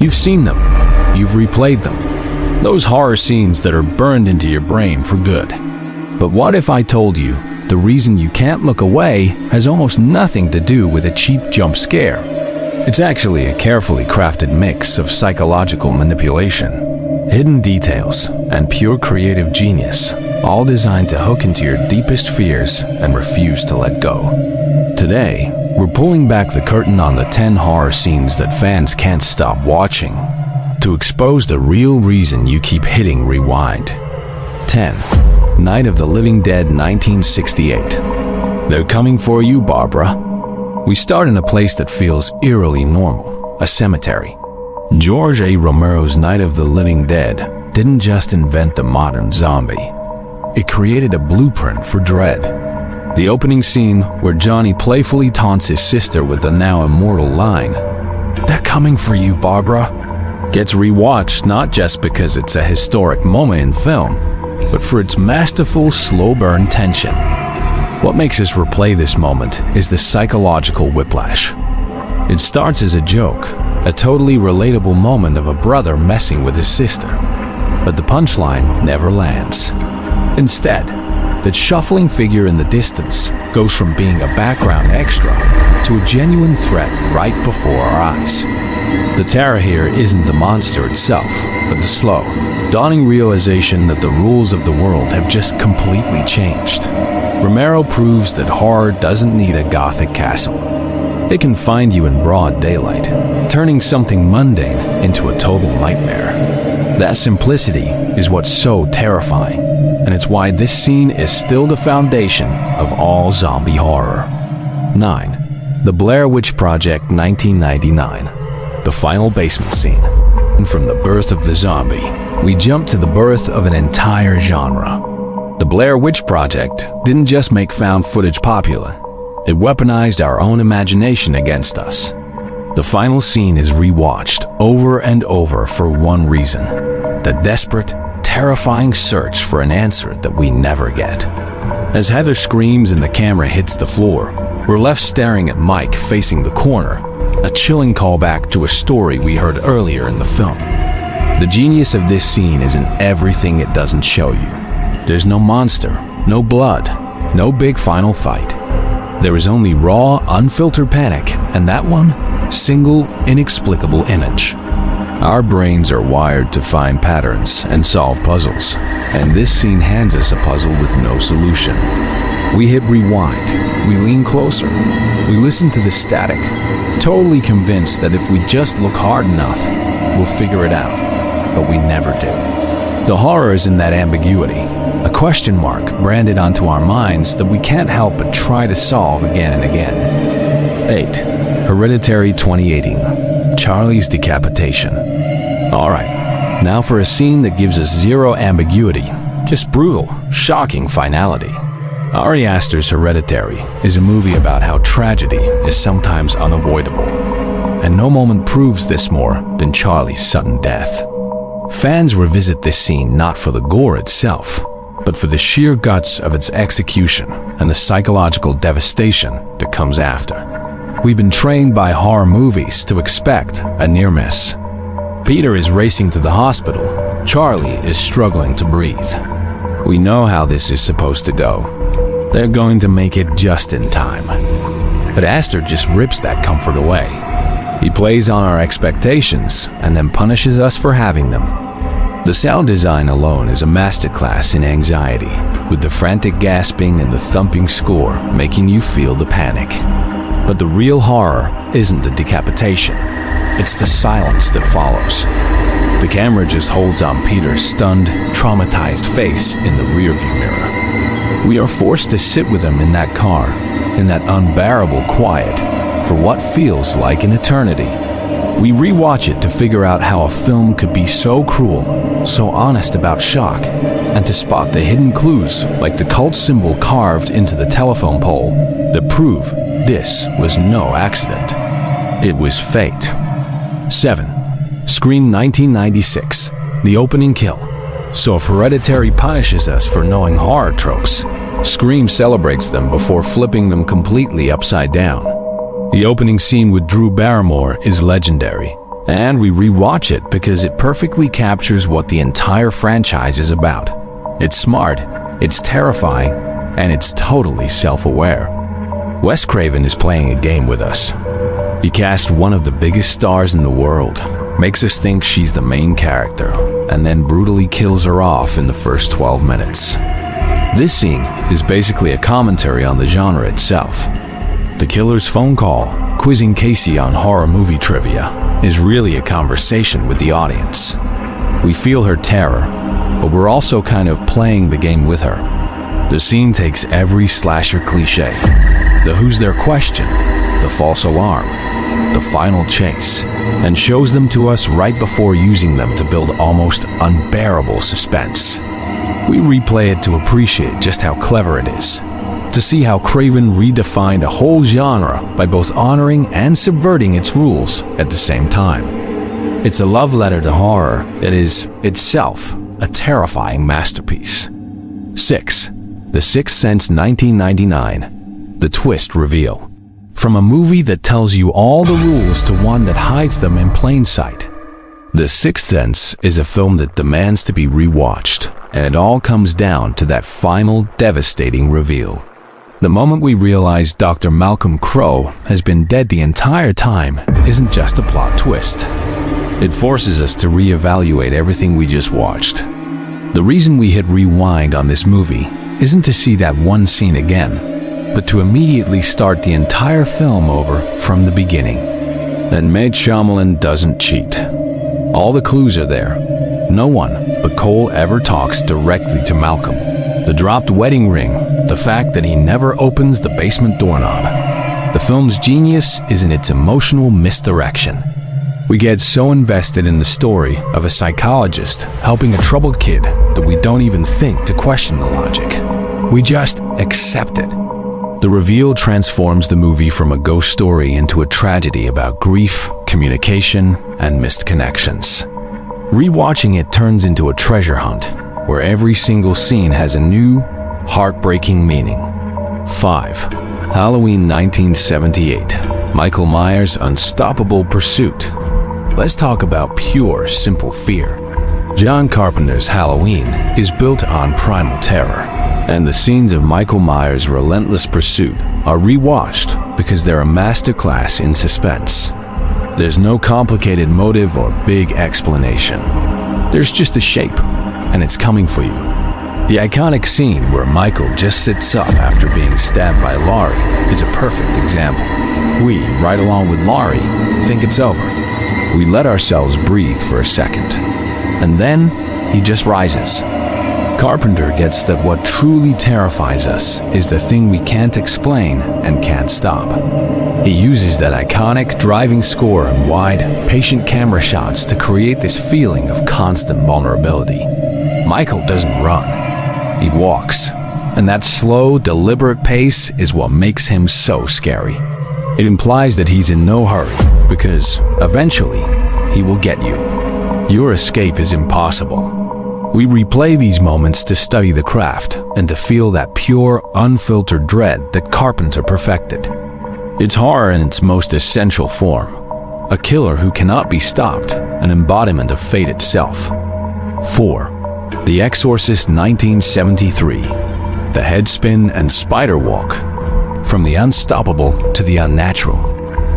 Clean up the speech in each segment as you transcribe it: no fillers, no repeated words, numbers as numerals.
You've seen them. You've replayed them. Those horror scenes that are burned into your brain for good. But what if I told you the reason you can't look away has almost nothing to do with a cheap jump scare? It's actually a carefully crafted mix of psychological manipulation, hidden details, and pure creative genius, all designed to hook into your deepest fears and refuse to let go. Today, we're pulling back the curtain on the 10 horror scenes that fans can't stop watching, to expose the real reason you keep hitting rewind. 10. Night of the Living Dead 1968. They're coming for you, Barbara. We start in a place that feels eerily normal, a cemetery. George A. Romero's Night of the Living Dead didn't just invent the modern zombie. It created a blueprint for dread. The opening scene, where Johnny playfully taunts his sister with the now immortal line, "They're coming for you, Barbara," gets rewatched not just because it's a historic moment in film, but for its masterful slow burn tension. What makes us replay this moment is the psychological whiplash. It starts as a joke, a totally relatable moment of a brother messing with his sister, but the punchline never lands. Instead, that shuffling figure in the distance goes from being a background extra to a genuine threat right before our eyes. The terror here isn't the monster itself, but the slow, dawning realization that the rules of the world have just completely changed. Romero proves that horror doesn't need a gothic castle. It can find you in broad daylight, turning something mundane into a total nightmare. That simplicity is what's so terrifying, and it's why this scene is still the foundation of all zombie horror. 9. The Blair Witch Project 1999. The final basement scene. And from the birth of the zombie, we jump to the birth of an entire genre. The Blair Witch Project didn't just make found footage popular, it weaponized our own imagination against us. The final scene is rewatched over and over for one reason: the desperate, terrifying search for an answer that we never get. As Heather screams and the camera hits the floor, we're left staring at Mike facing the corner, a chilling callback to a story we heard earlier in the film. The genius of this scene is in everything it doesn't show you. There's no monster, no blood, no big final fight. There is only raw, unfiltered panic, and that one single, inexplicable image. Our brains are wired to find patterns and solve puzzles, and this scene hands us a puzzle with no solution. We hit rewind, we lean closer, we listen to the static, totally convinced that if we just look hard enough, we'll figure it out, but we never do. The horror is in that ambiguity, a question mark branded onto our minds that we can't help but try to solve again and again. 8. Hereditary 2018. Charlie's decapitation. Alright, now for a scene that gives us zero ambiguity, just brutal, shocking finality. Ari Aster's Hereditary is a movie about how tragedy is sometimes unavoidable, and no moment proves this more than Charlie's sudden death. Fans revisit this scene not for the gore itself, but for the sheer guts of its execution and the psychological devastation that comes after. We've been trained by horror movies to expect a near miss. Peter is racing to the hospital. Charlie is struggling to breathe. We know how this is supposed to go. They're going to make it just in time. But Aster just rips that comfort away. He plays on our expectations and then punishes us for having them. The sound design alone is a masterclass in anxiety, with the frantic gasping and the thumping score making you feel the panic. But the real horror isn't the decapitation, it's the silence that follows. The camera just holds on Peter's stunned, traumatized face in the rearview mirror. We are forced to sit with him in that car, in that unbearable quiet, for what feels like an eternity. We rewatch it to figure out how a film could be so cruel, so honest about shock, and to spot the hidden clues like the cult symbol carved into the telephone pole that prove this was no accident. It was fate. 7. Scream 1996. The opening kill. So if Hereditary punishes us for knowing horror tropes, Scream celebrates them before flipping them completely upside down. The opening scene with Drew Barrymore is legendary. And we rewatch it because it perfectly captures what the entire franchise is about. It's smart, it's terrifying, and it's totally self-aware. Wes Craven is playing a game with us. He cast one of the biggest stars in the world, makes us think she's the main character, and then brutally kills her off in the first 12 minutes. This scene is basically a commentary on the genre itself. The killer's phone call, quizzing Casey on horror movie trivia, is really a conversation with the audience. We feel her terror, but we're also kind of playing the game with her. The scene takes every slasher cliché, the who's there question, the false alarm, the final chase, and shows them to us right before using them to build almost unbearable suspense. We replay it to appreciate just how clever it is, to see how Craven redefined a whole genre by both honoring and subverting its rules at the same time. It's a love letter to horror that is, itself, a terrifying masterpiece. 6. The Sixth Sense 1999. The Twist Reveal. From a movie that tells you all the rules to one that hides them in plain sight. The Sixth Sense is a film that demands to be rewatched, and it all comes down to that final, devastating reveal. The moment we realize Dr. Malcolm Crowe has been dead the entire time isn't just a plot twist. It forces us to reevaluate everything we just watched. The reason we hit rewind on this movie isn't to see that one scene again, but to immediately start the entire film over from the beginning. And M. Night Shyamalan doesn't cheat. All the clues are there. No one but Cole ever talks directly to Malcolm. The dropped wedding ring, the fact that he never opens the basement doorknob. The film's genius is in its emotional misdirection. We get so invested in the story of a psychologist helping a troubled kid that we don't even think to question the logic. We just accept it. The reveal transforms the movie from a ghost story into a tragedy about grief, communication, and missed connections. Rewatching it turns into a treasure hunt, where every single scene has a new, heartbreaking meaning. 5. Halloween 1978. Michael Myers' unstoppable pursuit. Let's talk about pure, simple fear. John Carpenter's Halloween is built on primal terror, and the scenes of Michael Myers' relentless pursuit are rewatched because they're a masterclass in suspense. There's no complicated motive or big explanation. There's just a shape, and it's coming for you. The iconic scene where Michael just sits up after being stabbed by Laurie is a perfect example. We, right along with Laurie, think it's over. We let ourselves breathe for a second, and then he just rises. Carpenter gets that what truly terrifies us is the thing we can't explain and can't stop. He uses that iconic driving score and wide, patient camera shots to create this feeling of constant vulnerability. Michael doesn't run, he walks, and that slow, deliberate pace is what makes him so scary. It implies that he's in no hurry, because eventually he will get you. Your escape is impossible. We replay these moments to study the craft and to feel that pure, unfiltered dread that Carpenter perfected. It's horror in its most essential form, a killer who cannot be stopped, an embodiment of fate itself. 4. The Exorcist 1973. The headspin and spider walk. From the unstoppable to the unnatural,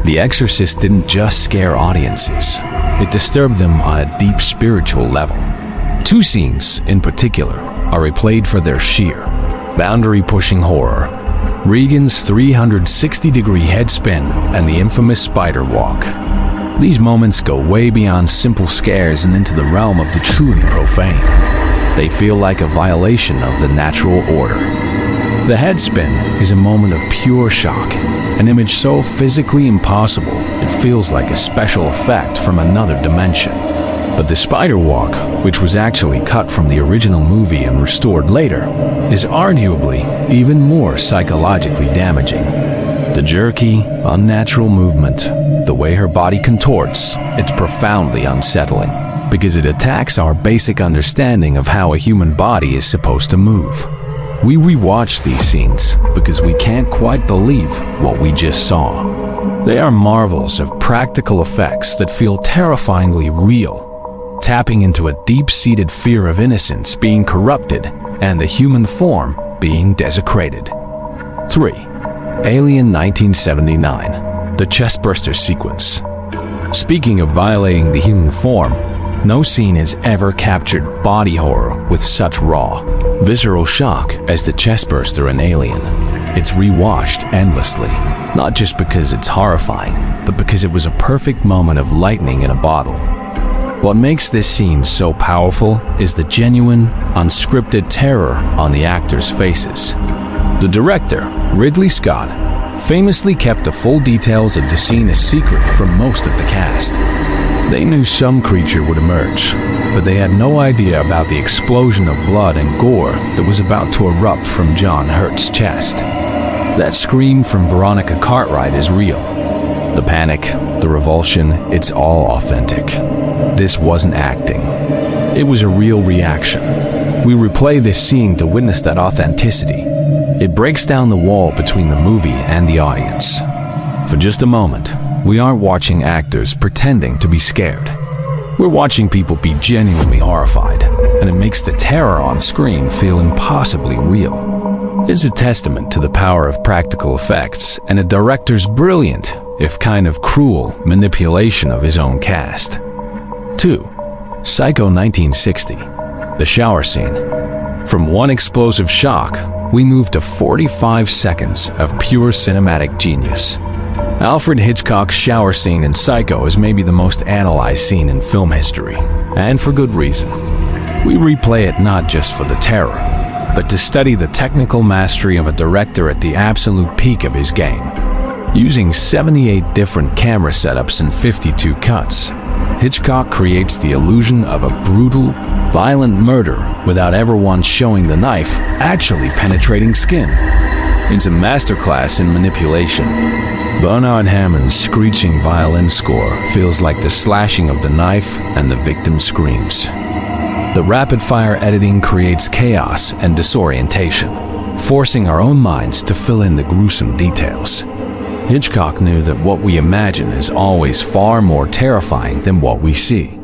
The Exorcist didn't just scare audiences, it disturbed them on a deep spiritual level. Two scenes, in particular, are replayed for their sheer, boundary-pushing horror. Regan's 360-degree headspin and the infamous spider walk. These moments go way beyond simple scares and into the realm of the truly profane. They feel like a violation of the natural order. The headspin is a moment of pure shock, an image so physically impossible it feels like a special effect from another dimension. But the spider walk, which was actually cut from the original movie and restored later, is arguably even more psychologically damaging. The jerky, unnatural movement, the way her body contorts, it's profoundly unsettling, because it attacks our basic understanding of how a human body is supposed to move. We rewatch these scenes because we can't quite believe what we just saw. They are marvels of practical effects that feel terrifyingly real, tapping into a deep-seated fear of innocence being corrupted and the human form being desecrated. 3. Alien 1979, the chestburster sequence. Speaking of violating the human form, no scene has ever captured body horror with such raw, visceral shock as the chestburster in Alien. It's rewatched endlessly, not just because it's horrifying, but because it was a perfect moment of lightning in a bottle. What makes this scene so powerful is the genuine, unscripted terror on the actors' faces. The director, Ridley Scott, famously kept the full details of the scene a secret from most of the cast. They knew some creature would emerge, but they had no idea about the explosion of blood and gore that was about to erupt from John Hurt's chest. That scream from Veronica Cartwright is real. The panic, the revulsion, it's all authentic. This wasn't acting. It was a real reaction. We replay this scene to witness that authenticity. It breaks down the wall between the movie and the audience. For just a moment, we aren't watching actors pretending to be scared. We're watching people be genuinely horrified, and it makes the terror on screen feel impossibly real. It's a testament to the power of practical effects and a director's brilliant, if kind of cruel, manipulation of his own cast. 2. Psycho 1960, the shower scene. From one explosive shock, we move to 45 seconds of pure cinematic genius. Alfred Hitchcock's shower scene in Psycho is maybe the most analyzed scene in film history, and for good reason. We replay it not just for the terror, but to study the technical mastery of a director at the absolute peak of his game. Using 78 different camera setups and 52 cuts, Hitchcock creates the illusion of a brutal, violent murder without ever once showing the knife actually penetrating skin. It's a masterclass in manipulation. Bernard Hammond's screeching violin score feels like the slashing of the knife and the victim screams. The rapid-fire editing creates chaos and disorientation, forcing our own minds to fill in the gruesome details. Hitchcock knew that what we imagine is always far more terrifying than what we see.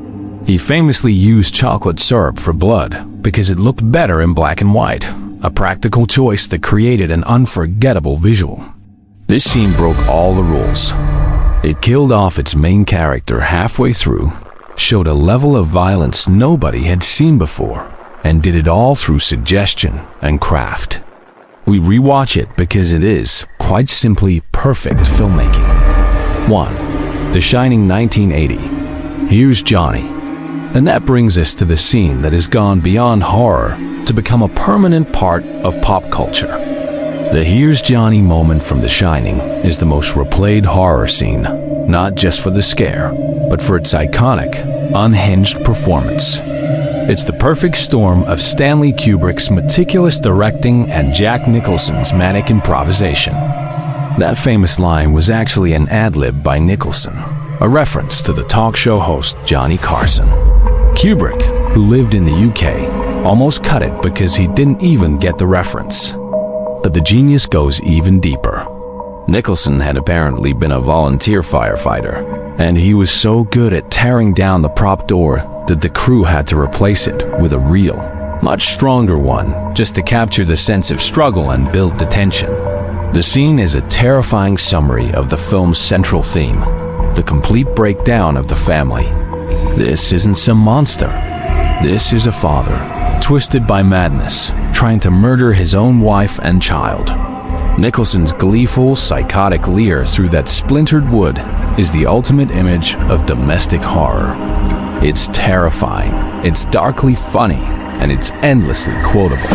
He famously used chocolate syrup for blood because it looked better in black and white, a practical choice that created an unforgettable visual. This scene broke all the rules. It killed off its main character halfway through, showed a level of violence nobody had seen before, and did it all through suggestion and craft. We rewatch it because it is, quite simply, perfect filmmaking. 1. The Shining 1980. Here's Johnny. And that brings us to the scene that has gone beyond horror to become a permanent part of pop culture. The Here's Johnny moment from The Shining is the most replayed horror scene, not just for the scare, but for its iconic, unhinged performance. It's the perfect storm of Stanley Kubrick's meticulous directing and Jack Nicholson's manic improvisation. That famous line was actually an ad-lib by Nicholson, a reference to the talk show host Johnny Carson. Kubrick, who lived in the UK, almost cut it because he didn't even get the reference. But the genius goes even deeper. Nicholson had apparently been a volunteer firefighter, and he was so good at tearing down the prop door that the crew had to replace it with a real, much stronger one, just to capture the sense of struggle and build the tension. The scene is a terrifying summary of the film's central theme, the complete breakdown of the family. This isn't some monster. This is a father, twisted by madness, trying to murder his own wife and child. Nicholson's gleeful, psychotic leer through that splintered wood is the ultimate image of domestic horror. It's terrifying, it's darkly funny, and it's endlessly quotable.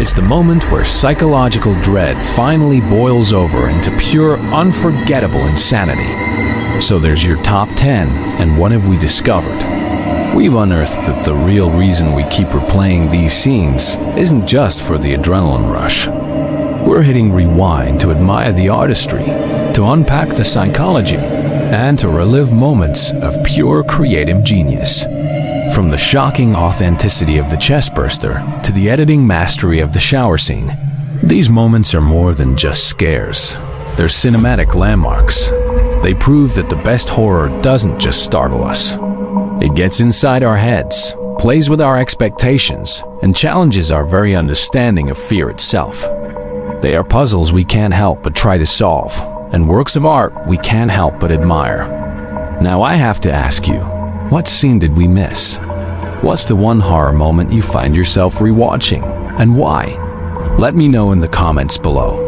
It's the moment where psychological dread finally boils over into pure, unforgettable insanity. So there's your top 10, and what have we discovered? We've unearthed that the real reason we keep replaying these scenes isn't just for the adrenaline rush. We're hitting rewind to admire the artistry, to unpack the psychology, and to relive moments of pure creative genius. From the shocking authenticity of the chestburster to the editing mastery of the shower scene, these moments are more than just scares. They're cinematic landmarks. They prove that the best horror doesn't just startle us. It gets inside our heads, plays with our expectations, and challenges our very understanding of fear itself. They are puzzles we can't help but try to solve, and works of art we can't help but admire. Now I have to ask you, what scene did we miss? What's the one horror moment you find yourself rewatching, and why? Let me know in the comments below.